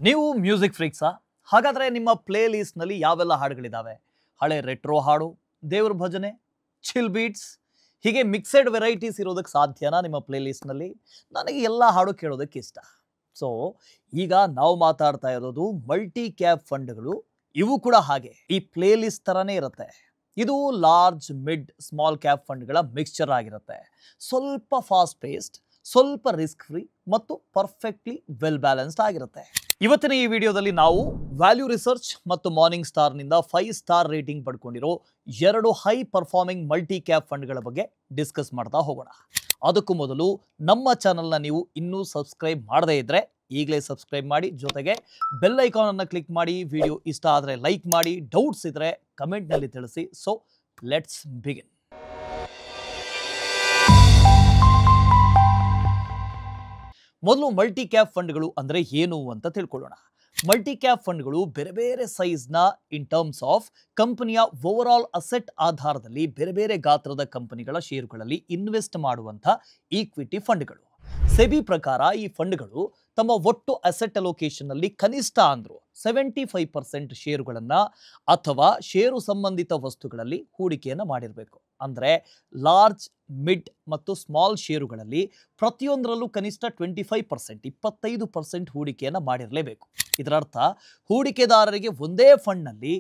ನೀವು ಮ್ಯೂಸಿಕ್ ಫ್ರೀಕ್ಸಾ? ಹಾಗಾದ್ರೆ ನಿಮ್ಮ ಪ್ಲೇ ಲಿಸ್ಟ್ನಲ್ಲಿ ಯಾವೆಲ್ಲ ಹಾಡುಗಳಿದ್ದಾವೆ? ಹಳೆ ರೆಟ್ರೋ ಹಾಡು, ದೇವ್ರ ಭಜನೆ, ಚಿಲ್ ಬೀಟ್ಸ್, ಹೀಗೆ ಮಿಕ್ಸೆಡ್ ವೆರೈಟೀಸ್ ಇರೋದಕ್ಕೆ ಸಾಧ್ಯನಾ ನಿಮ್ಮ ಪ್ಲೇ ಲಿಸ್ಟ್ನಲ್ಲಿ? ನನಗೆ ಎಲ್ಲ ಹಾಡು ಕೇಳೋದಕ್ಕೆ ಇಷ್ಟ. ಸೊ ಈಗ ನಾವು ಮಾತಾಡ್ತಾ ಇರೋದು ಮಲ್ಟಿ ಕ್ಯಾಪ್ ಫಂಡ್ಗಳು. ಇವು ಕೂಡ ಹಾಗೆ ಈ ಪ್ಲೇ ಲಿಸ್ಟ್ ಥರನೇ ಇರುತ್ತೆ. ಇದು ಲಾರ್ಜ್, ಮಿಡ್, ಸ್ಮಾಲ್ ಕ್ಯಾಪ್ ಫಂಡ್ಗಳ ಮಿಕ್ಸ್ಚರ್ ಆಗಿರುತ್ತೆ. ಸ್ವಲ್ಪ ಫಾಸ್ಟ್ ಪೇಸ್ಡ್, ಸ್ವಲ್ಪ ರಿಸ್ಕ್ ಫ್ರೀ ಮತ್ತು ಪರ್ಫೆಕ್ಟ್ಲಿ ವೆಲ್ ಬ್ಯಾಲೆನ್ಸ್ಡ್ ಆಗಿರುತ್ತೆ. ಇವತ್ತಿನ ಈ ವಿಡಿಯೋದಲ್ಲಿ ನಾವು ವ್ಯಾಲ್ಯೂ ರಿಸರ್ಚ್ ಮತ್ತು ಮಾರ್ನಿಂಗ್ ಸ್ಟಾರ್ನಿಂದ 5 ಸ್ಟಾರ್ ರೇಟಿಂಗ್ ಪಡ್ಕೊಂಡಿರೋ 2 ಹೈ ಪರ್ಫಾರ್ಮಿಂಗ್ ಮಲ್ಟಿ ಕ್ಯಾಪ್ ಫಂಡ್ಗಳ ಬಗ್ಗೆ ಡಿಸ್ಕಸ್ ಮಾಡ್ತಾ ಹೋಗೋಣ. ಅದಕ್ಕೂ ಮೊದಲು ನಮ್ಮ ಚಾನಲ್ನ ನೀವು ಇನ್ನೂ ಸಬ್ಸ್ಕ್ರೈಬ್ ಮಾಡದೇ ಇದ್ದರೆ ಈಗಲೇ ಸಬ್ಸ್ಕ್ರೈಬ್ ಮಾಡಿ, ಜೊತೆಗೆ ಬೆಲ್ ಐಕಾನನ್ನು ಕ್ಲಿಕ್ ಮಾಡಿ. ವಿಡಿಯೋ ಇಷ್ಟ ಆದರೆ ಲೈಕ್ ಮಾಡಿ, ಡೌಟ್ಸ್ ಇದ್ದರೆ ಕಮೆಂಟ್ನಲ್ಲಿ ತಿಳಿಸಿ. So let's begin. ಮೊದಲು ಮಲ್ಟಿ ಕ್ಯಾಪ್ ಫಂಡ್ಗಳು ಅಂದರೆ ಏನು ಅಂತ ತಿಳ್ಕೊಳ್ಳೋಣ. ಮಲ್ಟಿ ಕ್ಯಾಪ್ ಫಂಡ್ಗಳು ಬೇರೆ ಬೇರೆ ಸೈಜ್ನ ಇನ್ ಟರ್ಮ್ಸ್ ಆಫ್ ಕಂಪನಿಯ ಓವರ್ ಆಲ್ ಅಸೆಟ್ ಆಧಾರದಲ್ಲಿ ಬೇರೆ ಬೇರೆ ಗಾತ್ರದ ಕಂಪನಿಗಳ ಷೇರುಗಳಲ್ಲಿ ಇನ್ವೆಸ್ಟ್ ಮಾಡುವಂಥ ಈಕ್ವಿಟಿ ಫಂಡ್ಗಳು. ಸೆಬಿ ಪ್ರಕಾರ ಈ ಫಂಡ್ಗಳು ತಮ್ಮ ಒಟ್ಟು ಅಸೆಟ್ ಅಲೋಕೇಶನ್ನಲ್ಲಿ ಕನಿಷ್ಠ ಅಂದರೂ 75% ಷೇರುಗಳನ್ನು ಅಥವಾ ಷೇರು ಸಂಬಂಧಿತ ವಸ್ತುಗಳಲ್ಲಿ ಹೂಡಿಕೆಯನ್ನು ಮಾಡಿರಬೇಕು. ಅಂದರೆ ಲಾರ್ಜ್, ಮಿಡ್ ಮತ್ತು ಸ್ಮಾಲ್ ಷೇರುಗಳಲ್ಲಿ ಪ್ರತಿಯೊಂದರಲ್ಲೂ ಕನಿಷ್ಠ 25% ಹೂಡಿಕೆಯನ್ನು ಮಾಡಿರಲೇಬೇಕು. ಇದರರ್ಥ ಹೂಡಿಕೆದಾರರಿಗೆ ಒಂದೇ ಫಂಡ್ನಲ್ಲಿ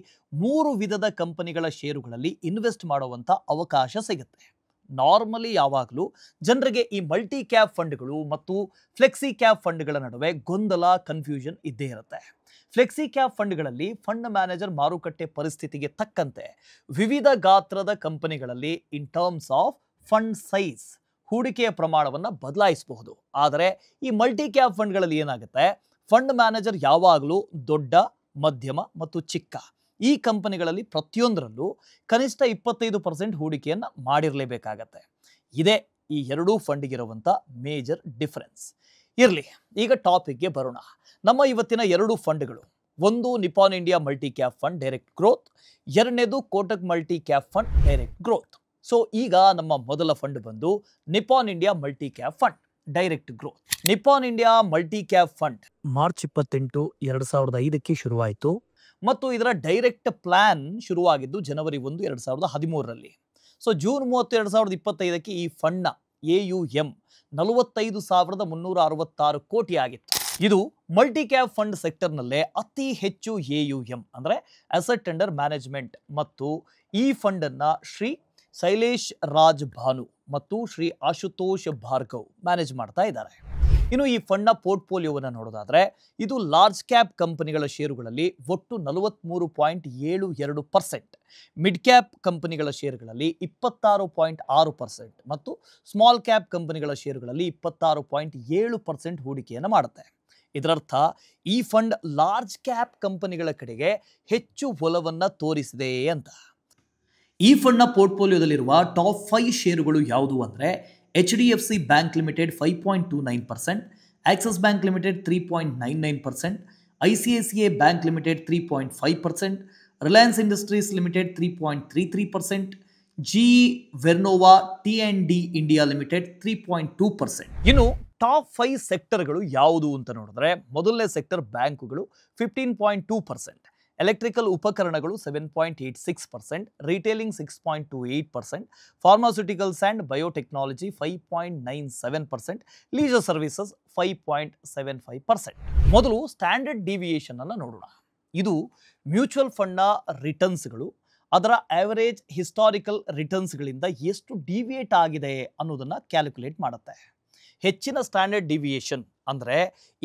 3 ವಿಧದ ಕಂಪನಿಗಳ ಷೇರುಗಳಲ್ಲಿ ಇನ್ವೆಸ್ಟ್ ಮಾಡುವಂಥ ಅವಕಾಶ ಸಿಗುತ್ತೆ. ನಾರ್ಮಲಿ ಯಾವಾಗಲೂ ಜನರಿಗೆ ಈ ಮಲ್ಟಿ ಕ್ಯಾಪ್ ಫಂಡ್ಗಳು ಮತ್ತು ಫ್ಲೆಕ್ಸಿ ಕ್ಯಾಪ್ ಫಂಡ್ಗಳ ನಡುವೆ ಗೊಂದಲ, ಕನ್ಫ್ಯೂಷನ್ ಇದ್ದೇ ಇರುತ್ತೆ. ಫ್ಲೆಕ್ಸಿ ಕ್ಯಾಪ್ ಫಂಡ್ಗಳಲ್ಲಿ ಫಂಡ್ ಮ್ಯಾನೇಜರ್ ಮಾರುಕಟ್ಟೆ ಪರಿಸ್ಥಿತಿಗೆ ತಕ್ಕಂತೆ ವಿವಿಧ ಗಾತ್ರದ ಕಂಪನಿಗಳಲ್ಲಿ in terms of fund size ಹೂಡಿಕೆಯ ಪ್ರಮಾಣವನ್ನು ಬದಲಾಯಿಸಬಹುದು. ಆದರೆ ಈ ಮಲ್ಟಿ ಕ್ಯಾಪ್ ಫಂಡ್ಗಳಲ್ಲಿ ಏನಾಗುತ್ತೆ, ಫಂಡ್ ಮ್ಯಾನೇಜರ್ ಯಾವಾಗಲೂ ದೊಡ್ಡ, ಮಧ್ಯಮ ಮತ್ತು ಚಿಕ್ಕ ಈ ಕಂಪನಿಗಳಲ್ಲಿ ಪ್ರತಿಯೊಂದರಲ್ಲೂ ಕನಿಷ್ಠ 25% ಹೂಡಿಕೆಯನ್ನು ಮಾಡಿರಲೇಬೇಕಾಗತ್ತೆ. ಇದೇ ಈ ಎರಡೂ ಫಂಡ್ಗಿರುವಂಥ ಮೇಜರ್ ಡಿಫರೆನ್ಸ್. ಇರಲಿ, ಈಗ ಟಾಪಿಕ್ಗೆ ಬರೋಣ. ನಮ್ಮ ಇವತ್ತಿನ 2 ಫಂಡ್ಗಳು, ಒಂದು Nippon India multi cap fund direct growth, ಎರಡನೇದು Kotak multi cap fund direct growth. So ಈಗ ನಮ್ಮ ಮೊದಲ ಫಂಡ್ ಬಂದು Nippon India multi cap fund direct growth. Nippon India multi cap fund March 28, 2005ಕ್ಕೆ ಶುರುವಾಯಿತು ಮತ್ತು ಇದರ ಡೈರೆಕ್ಟ್ ಪ್ಲಾನ್ ಶುರುವಾಗಿದ್ದು ಜನವರಿ 1, 2013ರಲ್ಲಿ. ಸೊ ಜೂನ್ 30, 2025ಕ್ಕೆ ಈ ಫಂಡ್ನ AUM 45,366 ಕೋಟಿ ಆಗಿತ್ತು. ಇದು ಮಲ್ಟಿ ಕ್ಯಾಪ್ ಫಂಡ್ ಸೆಕ್ಟರ್ನಲ್ಲೇ ಅತಿ ಹೆಚ್ಚು AUM ಅಂದರೆ ಅಸೆಟ್ ಅಂಡರ್ ಮ್ಯಾನೇಜ್ಮೆಂಟ್. ಮತ್ತು ಈ ಫಂಡನ್ನು ಶ್ರೀ ಶೈಲೇಶ್ ರಾಜ್ ಭಾನು ಮತ್ತು ಶ್ರೀ ಆಶುತೋಷ್ ಭಾರ್ಗವ್ ಮ್ಯಾನೇಜ್ ಮಾಡ್ತಾ ಇದ್ದಾರೆ. ಇನ್ನು ಈ ಫಂಡ್ನ ಪೋರ್ಟ್ಫೋಲಿಯೋವನ್ನು ನೋಡೋದಾದರೆ ಇದು ಲಾರ್ಜ್ ಕ್ಯಾಪ್ ಕಂಪನಿಗಳ ಷೇರುಗಳಲ್ಲಿ ಒಟ್ಟು 43.72%, ಮಿಡ್ ಕ್ಯಾಪ್ ಕಂಪನಿಗಳ ಷೇರುಗಳಲ್ಲಿ 26.6% ಮತ್ತು ಸ್ಮಾಲ್ ಕ್ಯಾಪ್ ಕಂಪನಿಗಳ ಷೇರುಗಳಲ್ಲಿ 26.7% ಹೂಡಿಕೆಯನ್ನು ಮಾಡುತ್ತೆ. ಇದರರ್ಥ ಈ ಫಂಡ್ ಲಾರ್ಜ್ ಕ್ಯಾಪ್ ಕಂಪನಿಗಳ ಕಡೆಗೆ ಹೆಚ್ಚು ಒಲವನ್ನು ತೋರಿಸಿದೆ ಅಂತ. ಈ ಫಂಡ್ನ ಪೋರ್ಟ್ಫೋಲಿಯೋದಲ್ಲಿರುವ ಟಾಪ್ 5 ಷೇರುಗಳು ಯಾವುದು ಅಂದರೆ HDFC bank limited 5.29%, Axis bank limited 3.99%, ICICI bank limited 3.5%, Reliance industries limited 3.33%, GE ವೆರ್ನೋವಾ T&D India limited 3.2%. ಇನ್ನು ಟಾಪ್ 5 ಸೆಕ್ಟರ್ಗಳು ಯಾವುದು ಅಂತ ನೋಡಿದ್ರೆ ಮೊದಲನೇ ಸೆಕ್ಟರ್ ಬ್ಯಾಂಕುಗಳು 15.2%, ಎಲೆಕ್ಟ್ರಿಕಲ್ ಉಪಕರಣಗಳು 7.86%, retailing 6.28%, pharmaceuticals and biotechnology 5.97%, leisure services 5.75%. ಮೊದಲು ಸ್ಟ್ಯಾಂಡರ್ಡ್ ಡಿವಿಯೇಷನ್ ಅನ್ನು ನೋಡೋಣ. ಇದು ಮ್ಯೂಚುವಲ್ ಫಂಡ್ನ ರಿಟರ್ನ್ಸ್ಗಳು ಅದರ ಆವರೇಜ್ ಹಿಸ್ಟಾರಿಕಲ್ ರಿಟರ್ನ್ಸ್ಗಳಿಂದ ಎಷ್ಟು ಡಿವಿಯೇಟ್ ಆಗಿದೆ ಅನ್ನೋದನ್ನು ಕ್ಯಾಲ್ಕುಲೇಟ್ ಮಾಡುತ್ತೆ. ಹೆಚ್ಚಿನ ಸ್ಟ್ಯಾಂಡರ್ಡ್ ಡಿವಿಯೇಷನ್ ಅಂದರೆ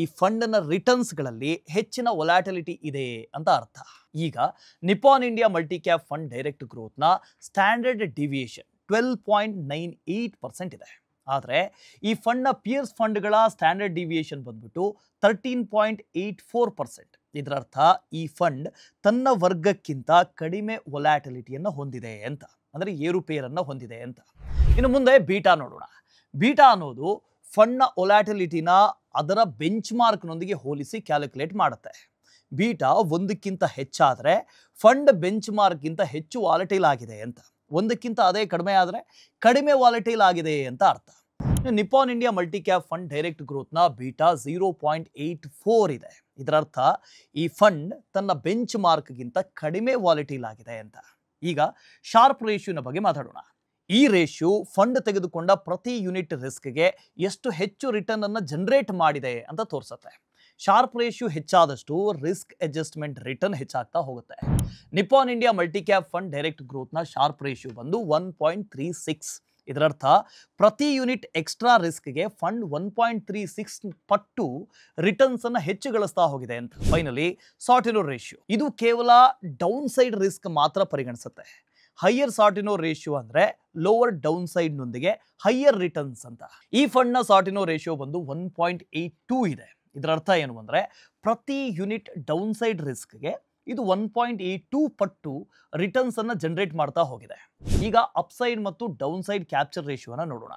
ಈ ಫಂಡ್ನ ರಿಟರ್ನ್ಸ್ಗಳಲ್ಲಿ ಹೆಚ್ಚಿನ ವೊಲಾಟಿಲಿಟಿ ಇದೆ ಅಂತ ಅರ್ಥ. ಈಗ Nippon India multi cap fund direct ಗ್ರೋತ್ನ ಸ್ಟ್ಯಾಂಡರ್ಡ್ ಡಿವಿಯೇಷನ್ 12.98% ಇದೆ. ಆದರೆ ಈ ಫಂಡ್ನ ಪಿಯರ್ಸ್ ಫಂಡ್ಗಳ ಸ್ಟ್ಯಾಂಡರ್ಡ್ ಡಿವಿಯೇಷನ್ ಬಂದ್ಬಿಟ್ಟು 13.84%. ಇದರರ್ಥ ಈ ಫಂಡ್ ತನ್ನ ವರ್ಗಕ್ಕಿಂತ ಕಡಿಮೆ ವೊಲಾಟಿಲಿಟಿಯನ್ನು ಹೊಂದಿದೆ ಅಂತ, ಅಂದರೆ ಏರುಪೇರನ್ನು ಹೊಂದಿದೆ ಅಂತ. ಇನ್ನು ಮುಂದೆ ಬೀಟಾ ನೋಡೋಣ. ಬೀಟಾ ಅನ್ನೋದು ಫಂಡ್ನ ವೊಲಾಟಿಲಿಟಿನ ಅದರ ಬೆಂಚ್ ಮಾರ್ಕ್ನೊಂದಿಗೆ ಹೋಲಿಸಿ ಕ್ಯಾಲ್ಕುಲೇಟ್ ಮಾಡುತ್ತೆ. ಬೀಟಾ 1ಕ್ಕಿಂತ ಹೆಚ್ಚಾದರೆ ಫಂಡ್ ಬೆಂಚ್ ಮಾರ್ಕ್ಗಿಂತ ಹೆಚ್ಚು ವಾಲಟೈಲ್ ಆಗಿದೆ ಅಂತ, 1ಕ್ಕಿಂತ ಅದೇ ಕಡಿಮೆ ಆದರೆ ಕಡಿಮೆ ವಾಲಟೈಲ್ ಆಗಿದೆ ಅಂತ ಅರ್ಥ. Nippon India multi cap fund direct ಗ್ರೋತ್ನ ಬೀಟಾ 0.84 ಇದೆ. ಇದರರ್ಥ ಈ ಫಂಡ್ ತನ್ನ ಬೆಂಚ್ ಮಾರ್ಕ್ಗಿಂತ ಕಡಿಮೆ ವಾಲಿಟೈಲ್ ಆಗಿದೆ ಅಂತ. ಈಗ ಶಾರ್ಪ್ ರೇಷಿಯೋನ ಬಗ್ಗೆ ಮಾತಾಡೋಣ. ಈ ರೇಷಿಯೋ ಫಂಡ್ ತೆಗೆದುಕೊಂಡ ಪ್ರತಿ ಯೂನಿಟ್ ರಿಸ್ಕ್ಗೆ ಎಷ್ಟು ಹೆಚ್ಚು ರಿಟರ್ನ್ ಅನ್ನು ಜನರೇಟ್ ಮಾಡಿದೆ ಅಂತ ತೋರಿಸುತ್ತೆ. ಶಾರ್ಪ್ ರೇಷಿಯೋ ಹೆಚ್ಚಾದಷ್ಟು ರಿಸ್ಕ್ ಅಡ್ಜಸ್ಟ್ಮೆಂಟ್ ರಿಟರ್ನ್ ಹೆಚ್ಚಾಗ್ತಾ ಹೋಗುತ್ತೆ. Nippon India multi cap fund direct ಗ್ರೋತ್ನ ಶಾರ್ಪ್ ರೇಷಿಯೋ ಬಂದು 1.36. ಇದರರ್ಥ ಪ್ರತಿ ಯೂನಿಟ್ ಎಕ್ಸ್ಟ್ರಾ ರಿಸ್ಕ್ಗೆ ಫಂಡ್ 1.36 ಪಟ್ಟು ರಿಟರ್ನ್ಸ್ ಅನ್ನು ಹೆಚ್ಚು ಗಳಿಸ್ತಾ ಹೋಗಿದೆ ಅಂತ. ಫೈನಲಿ ಸಾರ್ಟಿನೋ ರೇಷಿಯೋ, ಇದು ಕೇವಲ ಡೌನ್ ಸೈಡ್ ರಿಸ್ಕ್ ಮಾತ್ರ ಪರಿಗಣಿಸುತ್ತೆ. ಹೈಯರ್ ಸಾರ್ಟಿನೋ ರೇಷಿಯೋ ಅಂದ್ರೆ ಲೋವರ್ ಡೌನ್ ಸೈಡ್ ನೊಂದಿಗೆ ಹೈಯರ್ ರಿಟರ್ನ್ಸ್ ಅಂತ. ಈ ಫಂಡ್ ನ ಸಾರ್ಟಿನೋ ರೇಷಿಯೋ ಬಂದು 1.82 ಇದೆ. ಇದರ ಅರ್ಥ ಏನು ಅಂದ್ರೆ ಪ್ರತಿ ಯೂನಿಟ್ ಡೌನ್ ಸೈಡ್ ರಿಸ್ಕ್ಗೆ ಇದು 1.82 ಪಟ್ಟು ರಿಟರ್ನ್ಸ್ ಅನ್ನ ಜನರೇಟ್ ಮಾಡ್ತಾ ಹೋಗಿದೆ. ಈಗ ಅಪ್ಸೈಡ್ ಮತ್ತು ಡೌನ್ ಸೈಡ್ ಕ್ಯಾಪ್ಚರ್ ರೇಷಿಯೋನ ನೋಡೋಣ.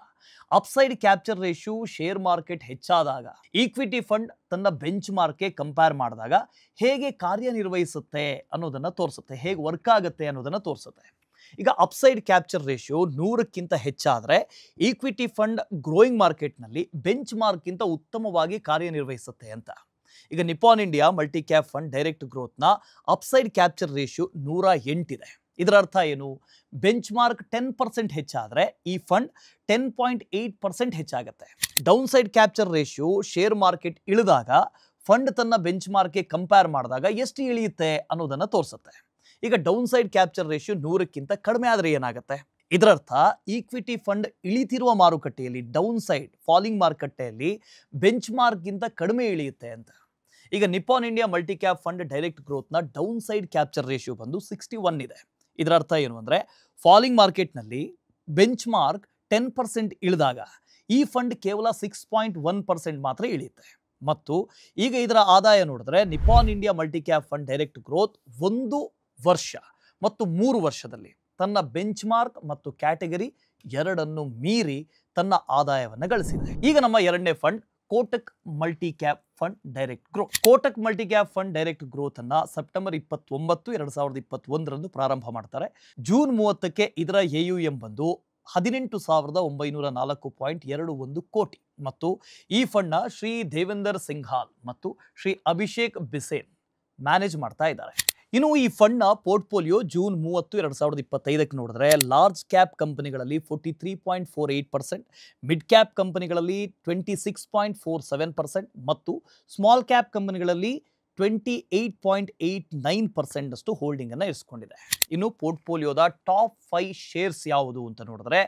Upside capture ratio share market ಹೆಚ್ಚಾದಾಗ ಈಕ್ವಿಟಿ ಫಂಡ್ ತನ್ನ ಬೆಂಚ್ ಮಾರ್ಕ್ಗೆ ಕಂಪೇರ್ ಮಾಡಿದಾಗ ಹೇಗೆ ಕಾರ್ಯನಿರ್ವಹಿಸುತ್ತೆ ಅನ್ನೋದನ್ನ ತೋರಿಸುತ್ತೆ, ಹೇಗೆ ವರ್ಕ್ ಆಗುತ್ತೆ ಅನ್ನೋದನ್ನ ತೋರಿಸುತ್ತೆ. ಈಗ ಅಪ್ಸೈಡ್ ಕ್ಯಾಪ್ಚರ್ ರೇಷಿಯೋ 100ಕ್ಕಿಂತ ಹೆಚ್ಚಾದರೆ ಈಕ್ವಿಟಿ ಫಂಡ್ ಗ್ರೋಯಿಂಗ್ ಮಾರ್ಕೆಟ್ನಲ್ಲಿ ಬೆಂಚ್ ಮಾರ್ಕ್ಗಿಂತ ಉತ್ತಮವಾಗಿ ಕಾರ್ಯನಿರ್ವಹಿಸುತ್ತೆ ಅಂತ. ಈಗ Nippon India multi cap fund direct ಗ್ರೋತ್ನ ಅಪ್ಸೈಡ್ ಕ್ಯಾಪ್ಚರ್ ರೇಷಿಯೋ 108 ಇದೆ. ಇದರ ಅರ್ಥ ಏನು? ಬೆಂಚ್ ಮಾರ್ಕ್ 10% ಹೆಚ್ಚಾದರೆ ಈ ಫಂಡ್ 10.8% ಹೆಚ್ಚಾಗುತ್ತೆ. Downside capture ratio share market ಇಳಿದಾಗ ಫಂಡ್ ತನ್ನ ಬೆಂಚ್ ಮಾರ್ಕ್ಗೆ ಕಂಪೇರ್ ಮಾಡಿದಾಗ ಎಷ್ಟು ಇಳಿಯುತ್ತೆ ಅನ್ನೋದನ್ನು ತೋರಿಸುತ್ತೆ. ಈಗ ಡೌನ್ ಸೈಡ್ ಕ್ಯಾಪ್ಚರ್ ರೇಷಿಯೋ 100ಕ್ಕಿಂತ ಕಡಿಮೆ ಆದರೆ ಏನಾಗುತ್ತೆ? ಇದರರ್ಥ ಈಕ್ವಿಟಿ ಫಂಡ್ ಇಳಿತಿರುವ ಮಾರುಕಟ್ಟೆಯಲ್ಲಿ ಡೌನ್ ಸೈಡ್ ಫಾಲಿಂಗ್ ಮಾರುಕಟ್ಟೆಯಲ್ಲಿ ಬೆಂಚ್ ಮಾರ್ಕ್ಗಿಂತ ಕಡಿಮೆ ಇಳಿಯುತ್ತೆ ಅಂತ. ಈಗ Nippon India multi cap fund direct ಗ್ರೋತ್ನ ಡೌನ್ ಸೈಡ್ ಕ್ಯಾಪ್ಚರ್ ರೇಷಿಯೋ ಬಂದು 61 ಇದೆ. ಇದರ ಅರ್ಥ ಏನು ಅಂದರೆ ಫಾಲಿಂಗ್ ಮಾರ್ಕೆಟ್ನಲ್ಲಿ ಬೆಂಚ್ ಮಾರ್ಕ್ 10% ಇಳಿದಾಗ ಈ ಫಂಡ್ ಕೇವಲ 6.1% ಮಾತ್ರ ಇಳಿಯುತ್ತೆ. ಮತ್ತು ಈಗ ಇದರ ಆದಾಯ ನೋಡಿದ್ರೆ Nippon India multi cap fund direct growth 1 ವರ್ಷ ಮತ್ತು 3 ವರ್ಷದಲ್ಲಿ ತನ್ನ ಬೆಂಚ್ ಮಾರ್ಕ್ ಮತ್ತು ಕ್ಯಾಟಗರಿ ಎರಡನ್ನು ಮೀರಿ ತನ್ನ ಆದಾಯವನ್ನು ಗಳಿಸಿದೆ. ಈಗ ನಮ್ಮ ಎರಡನೇ fund Kotak multi cap fund direct growth. Kotak multi cap fund direct growth ಅನ್ನ ಸೆಪ್ಟೆಂಬರ್ 29, 2021 ಪ್ರಾರಂಭ ಮಾಡ್ತಾರೆ. ಜೂನ್ 30ಕ್ಕೆ ಇದರ AUM ಬಂದು 18,904.21 ಕೋಟಿ ಮತ್ತು ಈ ಫಂಡ್ನ ಶ್ರೀ ದೇವೇಂದರ್ ಸಿಂಘಾಲ್ ಮತ್ತು ಶ್ರೀ ಅಭಿಷೇಕ್ ಬಿಸೇನ್ ಮ್ಯಾನೇಜ್ ಮಾಡ್ತಾ ಇದ್ದಾರೆ. ಇನ್ನು ಈ ಫಂಡ್ನ ಪೋರ್ಟ್ಫೋಲಿಯೋ ಜೂನ್ 30, 2025ಕ್ಕೆ ನೋಡಿದ್ರೆ ಲಾರ್ಜ್ ಕ್ಯಾಪ್ ಕಂಪನಿಗಳಲ್ಲಿ 43.48%, ಮಿಡ್ ಕ್ಯಾಪ್ ಕಂಪನಿಗಳಲ್ಲಿ 26.47% ಮತ್ತು ಸ್ಮಾಲ್ ಕ್ಯಾಪ್ ಕಂಪನಿಗಳಲ್ಲಿ 28.89% ಅಷ್ಟು ಹೋಲ್ಡಿಂಗ್ ಅನ್ನು ಇರಿಸಿಕೊಂಡಿದೆ. ಇನ್ನು ಪೋರ್ಟ್ಫೋಲಿಯೋದ ಟಾಪ್ 5 ಶೇರ್ಸ್ ಯಾವುದು ಅಂತ ನೋಡಿದ್ರೆ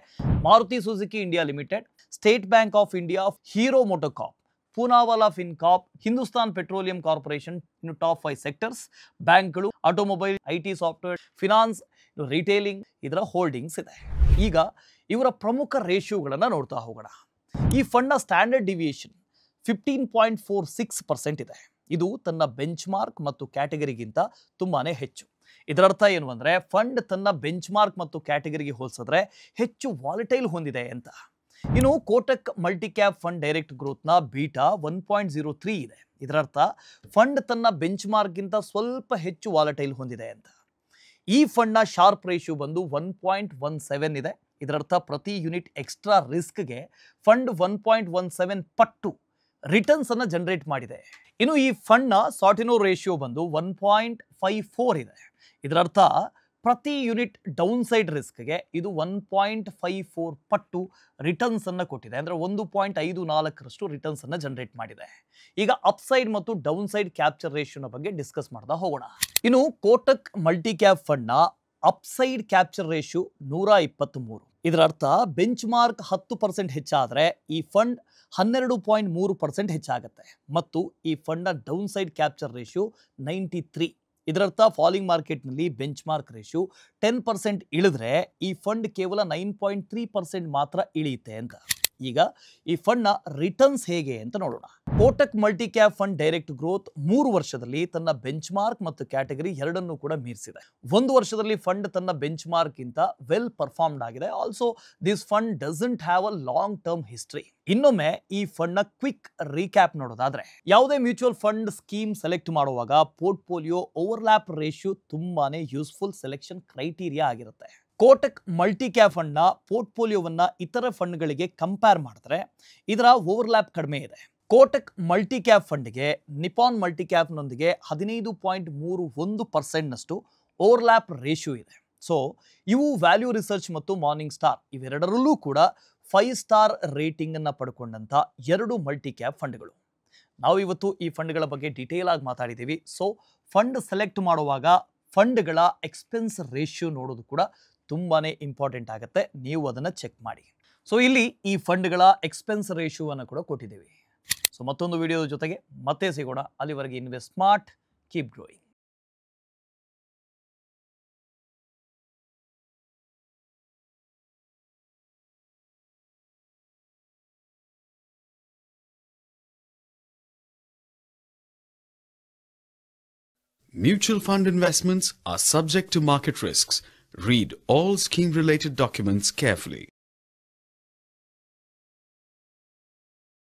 Maruti Suzuki India limited, State Bank of India, Hero MotoCorp, Poonawalla Fincorp, Hindustan Petroleum Corporation. ಇನ್ನು ಟಾಪ್ 5 ಸೆಕ್ಟರ್ಸ್ ಬ್ಯಾಂಕ್ಗಳು, automobile, IT software, finance, retailing ಇದರ ಹೋಲ್ಡಿಂಗ್ಸ್ ಇದೆ. ಈಗ ಇವರ ಪ್ರಮುಖ ರೇಷಿಯೋಗಳನ್ನು ನೋಡ್ತಾ ಹೋಗೋಣ. ಈ ಫಂಡ್ನ ಸ್ಟ್ಯಾಂಡರ್ಡ್ ಡಿವಿಯೇಷನ್ 15.46% ಇದೆ. ಇದು ತನ್ನ ಬೆಂಚ್ ಮಾರ್ಕ್ ಮತ್ತು ಕ್ಯಾಟಗರಿಗಿಂತ ತುಂಬಾನೇ ಹೆಚ್ಚು. ಇದರರ್ಥ ಏನು ಅಂದರೆ ಫಂಡ್ ತನ್ನ ಬೆಂಚ್ ಮಾರ್ಕ್ ಮತ್ತು ಕ್ಯಾಟಗರಿಗೆ ಹೋಲಿಸಿದ್ರೆ ಹೆಚ್ಚು ವಾಲಿಟೈಲ್ ಹೊಂದಿದೆ ಅಂತ. ಇನ್ನು Kotak multi cap fund direct ಗ್ರೋತ್ನ ಬೀಟಾ 1.03 ಇದೆ. ಇದರರ್ಥ ಫಂಡ್ ತನ್ನ ಬೆಂಚ್ ಮಾರ್ಕ್ಗಿಂತ ಸ್ವಲ್ಪ ಹೆಚ್ಚು ವಾಲಟೈಲ್ ಹೊಂದಿದೆ ಅಂತ. ಈ ಫಂಡ್ನ ಶಾರ್ಪ್ ರೇಷಿಯೋ ಬಂದು 1.17 ಇದೆ. ಇದರರ್ಥ ಪ್ರತಿ ಯೂನಿಟ್ ಎಕ್ಸ್ಟ್ರಾ ರಿಸ್ಕ್ಗೆ ಫಂಡ್ 1.17 ಪಟ್ಟು ರಿಟರ್ನ್ಸ್ ಅನ್ನು ಜನರೇಟ್ ಮಾಡಿದೆ. ಇನ್ನು ಈ ಫಂಡ್ನ ಸಾರ್ಟಿನೋ ರೇಷಿಯೋ ಬಂದು 1.54 ಇದೆ. ಇದರರ್ಥ ಪ್ರತಿ ಯೂನಿಟ್ ಡೌನ್ ಸೈಡ್ ರಿಸ್ಕ್ಗೆ ಇದು 1.54 ಪಟ್ಟು ರಿಟರ್ನ್ಸ್ ಅನ್ನು ಕೊಟ್ಟಿದೆ. ಅಂದರೆ 1.54ರಷ್ಟು ರಿಟರ್ನ್ಸ್ ಅನ್ನು ಜನರೇಟ್ ಮಾಡಿದೆ. ಈಗ ಅಪ್ಸೈಡ್ ಮತ್ತು ಡೌನ್ ಸೈಡ್ ಕ್ಯಾಪ್ಚರ್ ರೇಷಿಯೋನ ಬಗ್ಗೆ ಡಿಸ್ಕಸ್ ಮಾಡ್ತಾ ಹೋಗೋಣ. ಇನ್ನು ಕೋಟಕ್ ಮಲ್ಟಿ ಕ್ಯಾಪ್ ಫಂಡ್ನ ಅಪ್ಸೈಡ್ ಕ್ಯಾಪ್ಚರ್ ರೇಷಿಯೋ 123. ಇದರ ಅರ್ಥ ಬೆಂಚ್ ಮಾರ್ಕ್ 10% ಹೆಚ್ಚಾದರೆ ಈ ಫಂಡ್ 12.3% ಹೆಚ್ಚಾಗುತ್ತೆ ಮತ್ತು ಈ ಫಂಡ್ನ ಡೌನ್ ಸೈಡ್ ಕ್ಯಾಪ್ಚರ್ ರೇಷಿಯೋ 93. ಇದರರ್ಥ ಫಾಲಿಂಗ್ ಮಾರ್ಕೆಟ್ನಲ್ಲಿ ಬೆಂಚ್ ಮಾರ್ಕ್ ರೇಷಿಯೋ 10% ಇಳಿದ್ರೆ ಈ ಫಂಡ್ ಕೇವಲ 9.3% ಮಾತ್ರ ಇಳಿಯುತ್ತೆ ಅಂತ. ಈಗ ಈ ಫಂಡ್ನ ರಿಟರ್ನ್ಸ್ ಹೇಗೆ ಅಂತ ನೋಡೋಣ. Kotak multi cap fund direct growth 3 ವರ್ಷದಲ್ಲಿ ತನ್ನ ಬೆಂಚ್ ಮಾರ್ಕ್ ಮತ್ತು ಕ್ಯಾಟಗರಿ ಎರಡನ್ನೂ ಕೂಡ ಮೀರಿಸಿದೆ. 1 ವರ್ಷದಲ್ಲಿ ಫಂಡ್ ತನ್ನ ಬೆಂಚ್ ಮಾರ್ಕ್ ಗಿಂತ ವೆಲ್ ಪರ್ಫಾರ್ಮ್ಡ್ ಆಗಿದೆ. Also this fund doesn't have a long term history. ಇನ್ನೊಮ್ಮೆ ಈ ಫಂಡ್ನ ಕ್ವಿಕ್ ರೀಕ್ಯಾಪ್ ನೋಡೋದಾದ್ರೆ ಯಾವುದೇ ಮ್ಯೂಚುವಲ್ ಫಂಡ್ ಸ್ಕೀಮ್ ಸೆಲೆಕ್ಟ್ ಮಾಡುವಾಗ ಪೋರ್ಟ್ಫೋಲಿಯೋ ಓವರ್ಲ್ಯಾಪ್ ರೇಷಿಯೋ ತುಂಬಾನೇ ಯೂಸ್ಫುಲ್ ಸೆಲೆಕ್ಷನ್ ಕ್ರೈಟೀರಿಯಾ ಆಗಿರುತ್ತೆ. ಕೋಟಕ್ ಮಲ್ಟಿ ಕ್ಯಾಪ್ ಫಂಡ್ನ ಪೋರ್ಟ್ಫೋಲಿಯೋವನ್ನು ಇತರ ಫಂಡ್ಗಳಿಗೆ ಕಂಪೇರ್ ಮಾಡಿದ್ರೆ ಇದರ ಓವರ್ಲ್ಯಾಪ್ ಕಡಿಮೆ ಇದೆ. ಕೋಟಕ್ ಮಲ್ಟಿ ಕ್ಯಾಪ್ ಫಂಡ್ಗೆ ನಿಪಾನ್ ಮಲ್ಟಿ ಕ್ಯಾಪ್ನೊಂದಿಗೆ 15.31% ಓವರ್ಲ್ಯಾಪ್ ರೇಷಿಯೋ ಇದೆ. ಸೊ ಇವು ವ್ಯಾಲ್ಯೂ ರಿಸರ್ಚ್ ಮತ್ತು ಮಾರ್ನಿಂಗ್ ಸ್ಟಾರ್ ಇವೆರಡರಲ್ಲೂ ಕೂಡ 5 ಸ್ಟಾರ್ ರೇಟಿಂಗನ್ನು ಪಡ್ಕೊಂಡಂಥ 2 ಮಲ್ಟಿ ಕ್ಯಾಪ್ ಫಂಡ್ಗಳು. ನಾವು ಇವತ್ತು ಈ ಫಂಡ್ಗಳ ಬಗ್ಗೆ ಡೀಟೇಲ್ ಆಗಿ ಮಾತಾಡಿದ್ದೀವಿ. ಸೊ ಫಂಡ್ ಸೆಲೆಕ್ಟ್ ಮಾಡುವಾಗ ಫಂಡ್ಗಳ ಎಕ್ಸ್ಪೆನ್ಸ್ ರೇಷಿಯೋ ನೋಡೋದು ಕೂಡ ತುಂಬಾ ಇಂಪಾರ್ಟೆಂಟ್ ಆಗುತ್ತೆ. ನೀವು ಅದನ್ನು ಚೆಕ್ ಮಾಡಿ. ಸೊ ಇಲ್ಲಿ ಈ ಫಂಡ್ಗಳ ಎಕ್ಸ್ಪೆನ್ಸ್ ರೇಷಿಯೋವನ್ನು ಕೂಡ ಕೊಟ್ಟಿದ್ದೀವಿ. ಸೊ ಮತ್ತೊಂದು ವಿಡಿಯೋದ ಜೊತೆಗೆ ಮತ್ತೆ ಸಿಗೋಣ. ಅಲ್ಲಿವರೆಗೆ invest smart, keep growing. Mutual fund investments are subject to market risks. Read all scheme-related documents carefully.